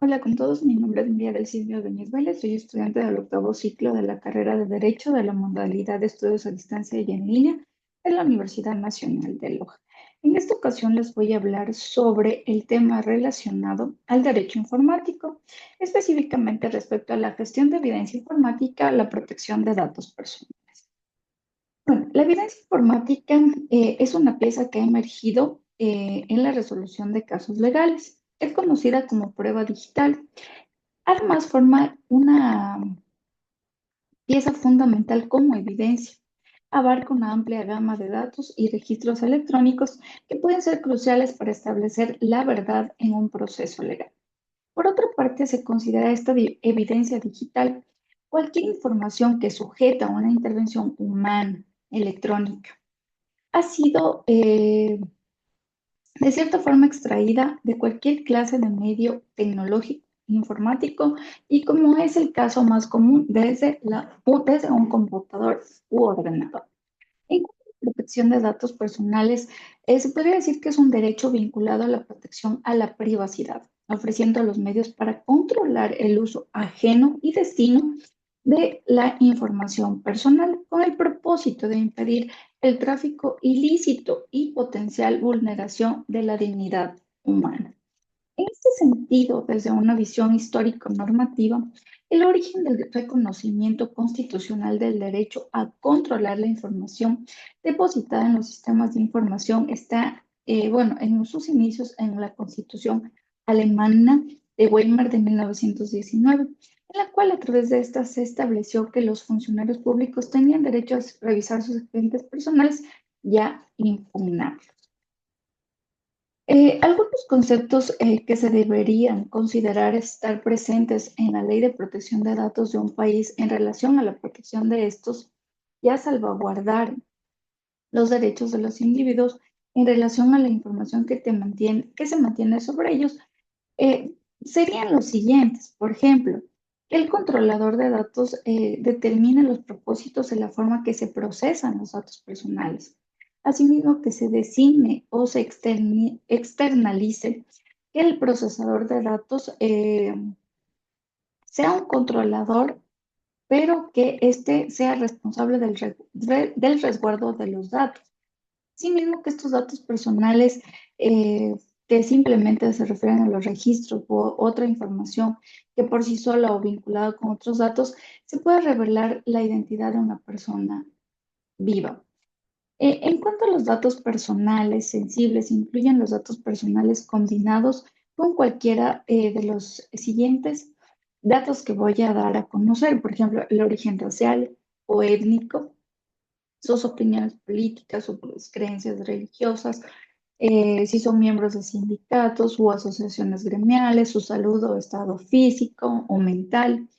Hola con todos, mi nombre es María del Silvio Doñez Vélez, soy estudiante del octavo ciclo de la carrera de Derecho de la modalidad de estudios a distancia y en línea en la Universidad Nacional de Loja. En esta ocasión les voy a hablar sobre el tema relacionado al derecho informático, específicamente respecto a la gestión de evidencia informática, la protección de datos personales. Bueno, la evidencia informática es una pieza que ha emergido en la resolución de casos legales. Es conocida como prueba digital. Además, forma una pieza fundamental como evidencia. Abarca una amplia gama de datos y registros electrónicos que pueden ser cruciales para establecer la verdad en un proceso legal. Por otra parte, se considera esta evidencia digital cualquier información que sujeta a una intervención humana, electrónica. Ha sido de cierta forma extraída de cualquier clase de medio tecnológico, informático, y como es el caso más común desde un computador u ordenador. En cuanto a la protección de datos personales, se podría decir que es un derecho vinculado a la protección a la privacidad, ofreciendo los medios para controlar el uso ajeno y destino de la información personal con el propósito de impedir el tráfico ilícito y potencial vulneración de la dignidad humana. En este sentido, desde una visión histórico-normativa, el origen del reconocimiento constitucional del derecho a controlar la información depositada en los sistemas de información está, en sus inicios en la Constitución alemana de Weimar de 1919, en la cual a través de esta se estableció que los funcionarios públicos tenían derecho a revisar sus expedientes personales ya impugnables. Algunos conceptos que se deberían considerar estar presentes en la Ley de Protección de Datos de un país en relación a la protección de estos y a salvaguardar los derechos de los individuos en relación a la información que se mantiene sobre ellos, serían los siguientes. Por ejemplo, que el controlador de datos determine los propósitos de la forma que se procesan los datos personales. Asimismo, que se designe o se externalice que el procesador de datos sea un controlador, pero que éste sea responsable del resguardo de los datos. Asimismo, que estos datos personales eh, que simplemente se refieren a los registros o otra información que por sí sola o vinculada con otros datos, se puede revelar la identidad de una persona viva. En cuanto a los datos personales sensibles, incluyen los datos personales combinados con cualquiera de los siguientes datos que voy a dar a conocer, por ejemplo, el origen racial o étnico, sus opiniones políticas o sus creencias religiosas, si son miembros de sindicatos o asociaciones gremiales, su salud o estado físico o mental,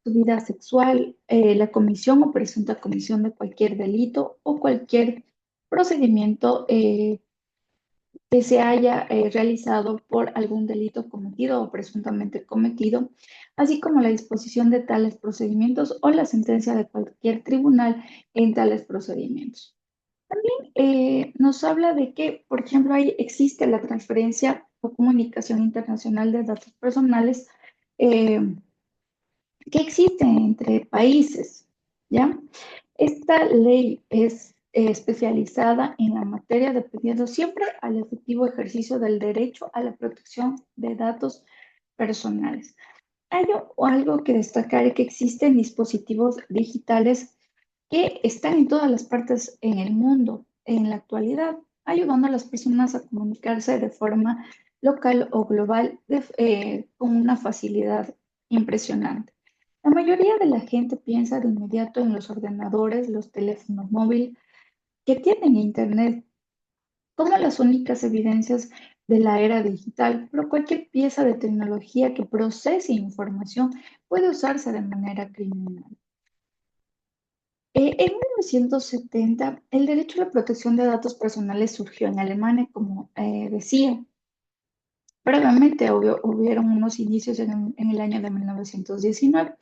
su vida sexual, la comisión o presunta comisión de cualquier delito o cualquier procedimiento que se haya realizado por algún delito cometido o presuntamente cometido, así como la disposición de tales procedimientos o la sentencia de cualquier tribunal en tales procedimientos. Nos habla de que, por ejemplo, ahí existe la transferencia o comunicación internacional de datos personales eh, que existe entre países, ¿ya? Esta ley es especializada en la materia dependiendo siempre al efectivo ejercicio del derecho a la protección de datos personales. Hay algo que destacar es que existen dispositivos digitales que están en todas las partes en el mundo en la actualidad, ayudando a las personas a comunicarse de forma local o global con una facilidad impresionante. La mayoría de la gente piensa de inmediato en los ordenadores, los teléfonos móviles que tienen internet como las únicas evidencias de la era digital, pero cualquier pieza de tecnología que procese información puede usarse de manera criminal. En 1970, el derecho a la protección de datos personales surgió en Alemania, como decía. Previamente hubieron unos inicios en el año de 1919,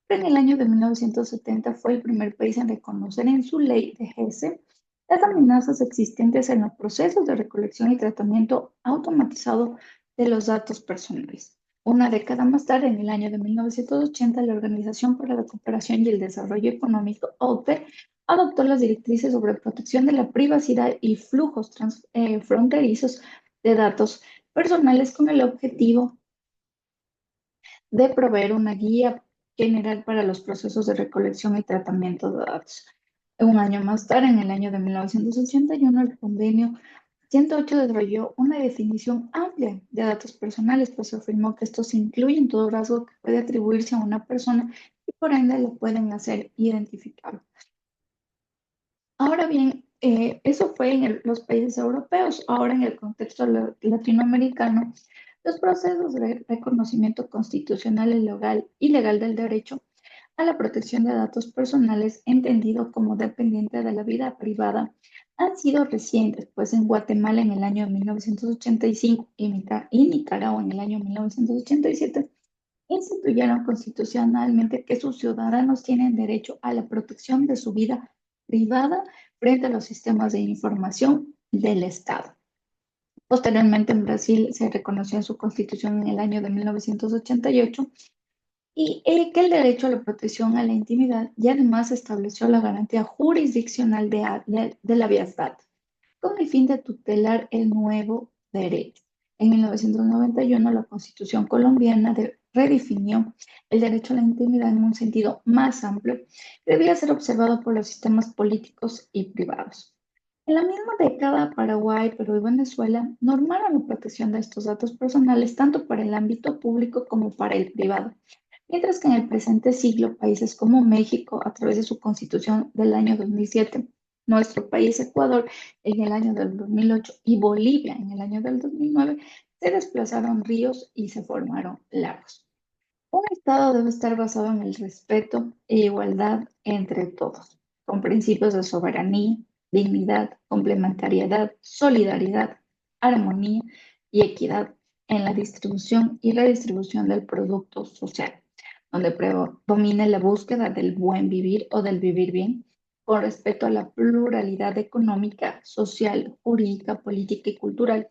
pero en el año de 1970 fue el primer país en reconocer en su ley de Hesse las amenazas existentes en los procesos de recolección y tratamiento automatizado de los datos personales, Una década más tarde, en el año de 1980, la Organización para la Cooperación y el Desarrollo Económico, OCDE, adoptó las directrices sobre protección de la privacidad y flujos fronterizos de datos personales con el objetivo de proveer una guía general para los procesos de recolección y tratamiento de datos. Un año más tarde, en el año de 1981, el convenio 108 desarrolló una definición amplia de datos personales, pues afirmó que estos incluyen todo rasgo que puede atribuirse a una persona y por ende lo pueden hacer identificable. Ahora bien, eso fue en los países europeos. Ahora en el contexto latinoamericano, los procesos de reconocimiento constitucional y legal del derecho a la protección de datos personales, entendido como dependiente de la vida privada, han sido recientes, pues en Guatemala en el año 1985 y Nicaragua en el año 1987 instituyeron constitucionalmente que sus ciudadanos tienen derecho a la protección de su vida privada frente a los sistemas de información del Estado. Posteriormente, en Brasil se reconoció en su constitución en el año de 1988 que el derecho a la protección a la intimidad y además estableció la garantía jurisdiccional de la verdad con el fin de tutelar el nuevo derecho. En 1991, la Constitución colombiana redefinió el derecho a la intimidad en un sentido más amplio que debía ser observado por los sistemas políticos y privados. En la misma década, Paraguay, Perú y Venezuela normaron la protección de estos datos personales tanto para el ámbito público como para el privado, mientras que en el presente siglo países como México, a través de su constitución del año 2007, nuestro país Ecuador en el año del 2008 y Bolivia en el año del 2009, se desplazaron ríos y se formaron lagos. Un Estado debe estar basado en el respeto e igualdad entre todos, con principios de soberanía, dignidad, complementariedad, solidaridad, armonía y equidad en la distribución y redistribución del producto social, donde predomine la búsqueda del buen vivir o del vivir bien, con respeto a la pluralidad económica, social, jurídica, política y cultural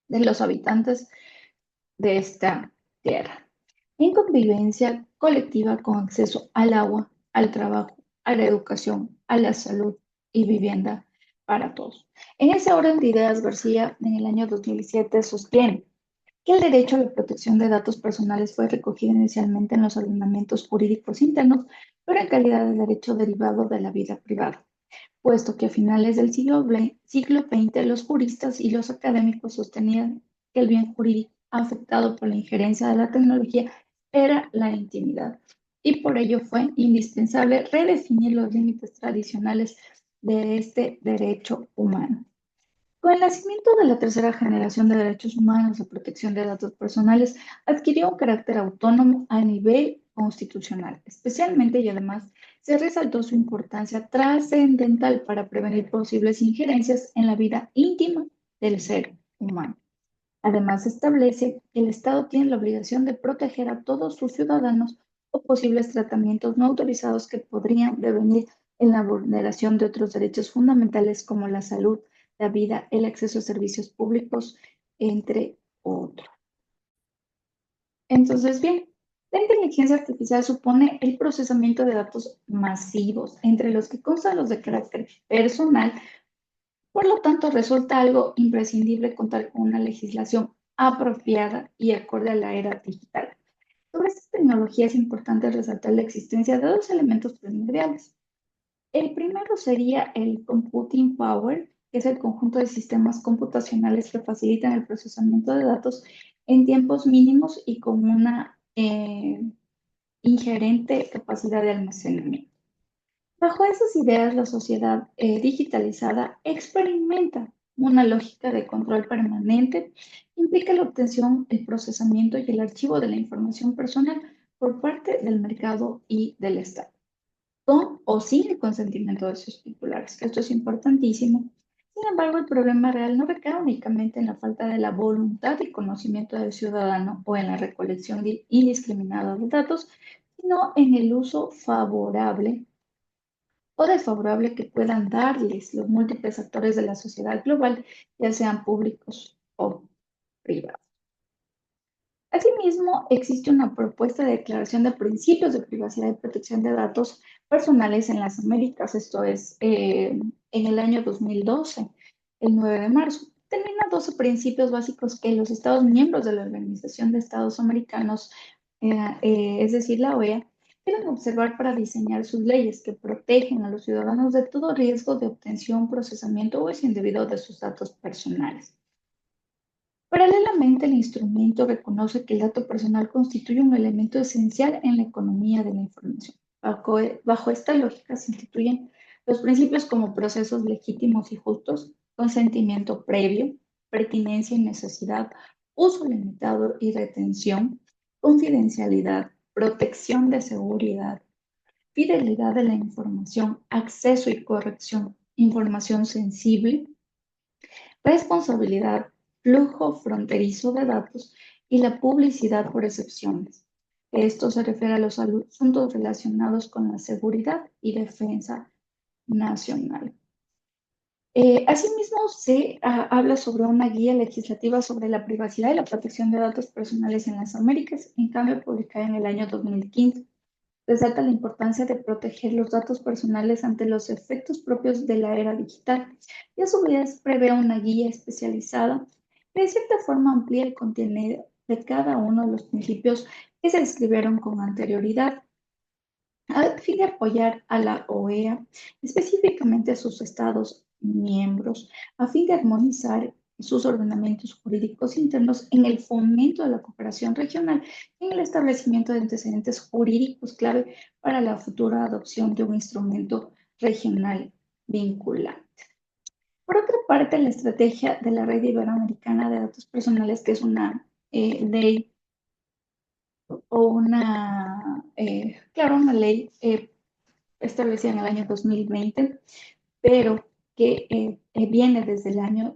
de los habitantes de esta tierra, en convivencia colectiva con acceso al agua, al trabajo, a la educación, a la salud y vivienda para todos. En ese orden de ideas, García, en el año 2007, sostiene que el derecho a la protección de datos personales fue recogido inicialmente en los ordenamientos jurídicos internos, pero en calidad de derecho derivado de la vida privada, puesto que a finales del siglo XX los juristas y los académicos sostenían que el bien jurídico afectado por la injerencia de la tecnología era la intimidad, y por ello fue indispensable redefinir los límites tradicionales de este derecho humano. Con el nacimiento de la tercera generación de derechos humanos, la protección de datos personales adquirió un carácter autónomo a nivel constitucional, especialmente y además se resaltó su importancia trascendental para prevenir posibles injerencias en la vida íntima del ser humano. Además, establece que el Estado tiene la obligación de proteger a todos sus ciudadanos o posibles tratamientos no autorizados que podrían devenir en la vulneración de otros derechos fundamentales como la salud, la vida, el acceso a servicios públicos, entre otros. Entonces, bien, la inteligencia artificial supone el procesamiento de datos masivos, entre los que constan los de carácter personal. Por lo tanto, resulta algo imprescindible contar con una legislación apropiada y acorde a la era digital. Sobre esta tecnología es importante resaltar la existencia de dos elementos primordiales. El primero sería el computing power, que es el conjunto de sistemas computacionales que facilitan el procesamiento de datos en tiempos mínimos y con una ingerente capacidad de almacenamiento. Bajo esas ideas, la sociedad digitalizada experimenta una lógica de control permanente, implica la obtención, el procesamiento y el archivo de la información personal por parte del mercado y del Estado, con o sin el consentimiento de sus titulares. Esto es importantísimo. Sin embargo, el problema real no recae únicamente en la falta de la voluntad y conocimiento del ciudadano o en la recolección indiscriminada de datos, sino en el uso favorable o desfavorable que puedan darles los múltiples actores de la sociedad global, ya sean públicos o privados. Así Asimismo, existe una propuesta de declaración de principios de privacidad y protección de datos personales en las Américas, esto es en el año 2012, el 9 de marzo. Termina 12 principios básicos que los Estados miembros de la Organización de Estados Americanos, es decir, la OEA, deben observar para diseñar sus leyes que protegen a los ciudadanos de todo riesgo de obtención, procesamiento o uso indebido de sus datos personales. Paralelamente, el instrumento reconoce que el dato personal constituye un elemento esencial en la economía de la información. Bajo esta lógica se instituyen los principios como procesos legítimos y justos, consentimiento previo, pertinencia y necesidad, uso limitado y retención, confidencialidad, protección de seguridad, fidelidad de la información, acceso y corrección, información sensible, responsabilidad, flujo fronterizo de datos y la publicidad por excepciones. Esto se refiere a los asuntos relacionados con la seguridad y defensa nacional. Asimismo, se habla sobre una guía legislativa sobre la privacidad y la protección de datos personales en las Américas, en cambio publicada en el año 2015. Resalta la importancia de proteger los datos personales ante los efectos propios de la era digital y a su vez prevé una guía especializada que de cierta forma amplía el contenido de cada uno de los principios que se describieron con anterioridad a fin de apoyar a la OEA, específicamente a sus estados miembros, a fin de armonizar sus ordenamientos jurídicos internos en el fomento de la cooperación regional y en el establecimiento de antecedentes jurídicos clave para la futura adopción de un instrumento regional vinculante. Por otra parte, la estrategia de la Red Iberoamericana de Datos Personales, que es una ley o una ley establecida en el año 2020, pero que viene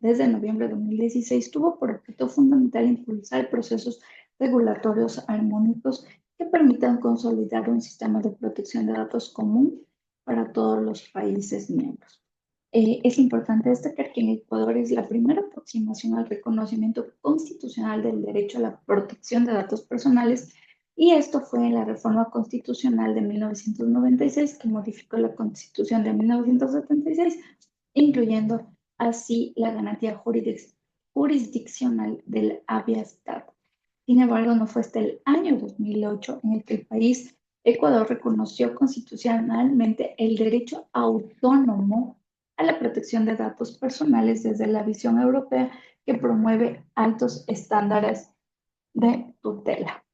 desde noviembre de 2016, tuvo por objeto fundamental impulsar procesos regulatorios armónicos que permitan consolidar un sistema de protección de datos común para todos los países miembros. Es importante destacar que en Ecuador es la primera aproximación al reconocimiento constitucional del derecho a la protección de datos personales y esto fue en la reforma constitucional de 1996 que modificó la constitución de 1976, incluyendo así la garantía jurisdiccional del habeas data. Sin embargo, no fue hasta el año 2008 en el que el país, Ecuador, reconoció constitucionalmente el derecho autónomo a la protección de datos personales desde la visión europea que promueve altos estándares de tutela.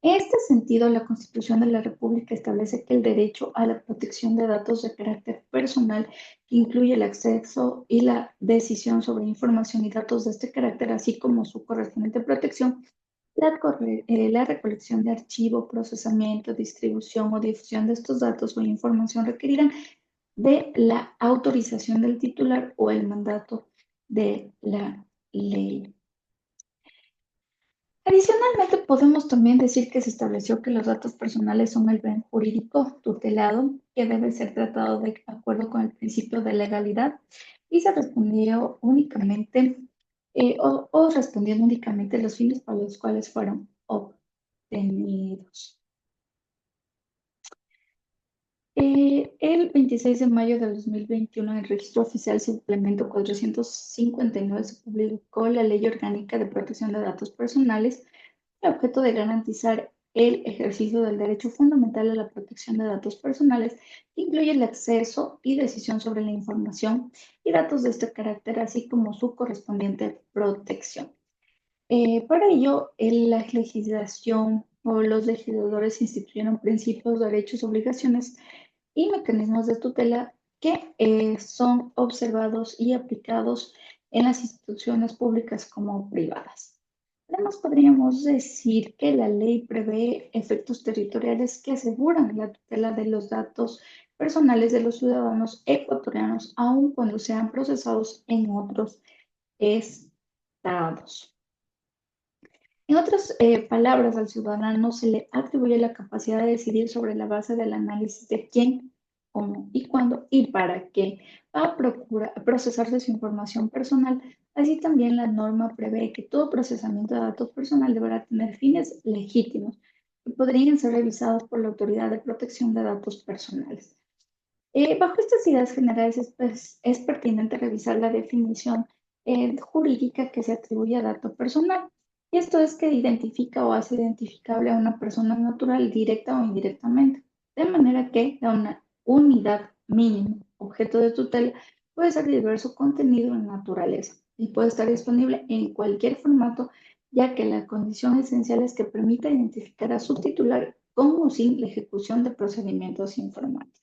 En este sentido, la Constitución de la República establece que el derecho a la protección de datos de carácter personal, que incluye el acceso y la decisión sobre información y datos de este carácter, así como su correspondiente protección, la recolección de archivo, procesamiento, distribución o difusión de estos datos o información requerirán de la autorización del titular o el mandato de la ley. Adicionalmente, podemos también decir que se estableció que los datos personales son el bien jurídico tutelado que debe ser tratado de acuerdo con el principio de legalidad y se respondió únicamente o respondiendo únicamente los fines para los cuales fueron obtenidos. El 26 de mayo del 2021, en el Registro Oficial Suplemento 459, se publicó la Ley Orgánica de Protección de Datos Personales, el objeto de garantizar el ejercicio del derecho fundamental a la protección de datos personales, que incluye el acceso y decisión sobre la información y datos de este carácter, así como su correspondiente protección. Para ello, la legislación o los legisladores instituyeron principios, derechos, obligaciones y mecanismos de tutela que son observados y aplicados en las instituciones públicas como privadas. Además, podríamos decir que la ley prevé efectos territoriales que aseguran la tutela de los datos personales de los ciudadanos ecuatorianos, aun cuando sean procesados en otros estados. En otras palabras, al ciudadano se le atribuye la capacidad de decidir sobre la base del análisis de quién, cómo y cuándo y para qué va a procesarse su información personal Así también la norma prevé que todo procesamiento de datos personal deberá tener fines legítimos que podrían ser revisados por la Autoridad de Protección de Datos Personales. Bajo estas ideas generales es pertinente revisar la definición jurídica que se atribuye a dato personal. Y esto es que identifica o hace identificable a una persona natural directa o indirectamente, de manera que la unidad mínima, objeto de tutela, puede ser de diverso contenido en naturaleza y puede estar disponible en cualquier formato, ya que la condición esencial es que permita identificar a su titular con o sin la ejecución de procedimientos informáticos.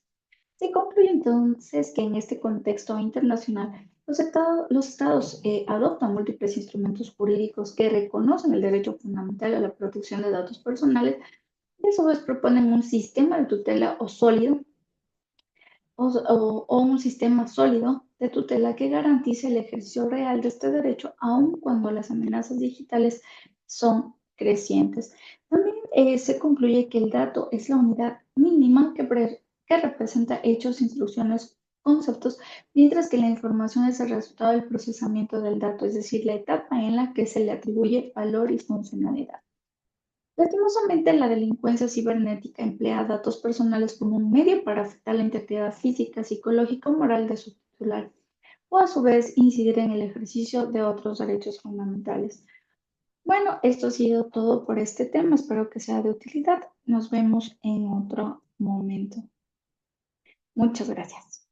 Se concluye entonces que en este contexto internacional, los estados adoptan múltiples instrumentos jurídicos que reconocen el derecho fundamental a la protección de datos personales y a su vez proponen un sistema de tutela o un sistema sólido de tutela que garantice el ejercicio real de este derecho, aun cuando las amenazas digitales son crecientes. También se concluye que el dato es la unidad mínima que representa hechos, instrucciones, conceptos, mientras que la información es el resultado del procesamiento del dato, es decir, la etapa en la que se le atribuye valor y funcionalidad. Lastimosamente, la delincuencia cibernética emplea datos personales como un medio para afectar la integridad física, psicológica o moral de su titular, o a su vez incidir en el ejercicio de otros derechos fundamentales. Bueno, esto ha sido todo por este tema. Espero que sea de utilidad. Nos vemos en otro momento. Muchas gracias.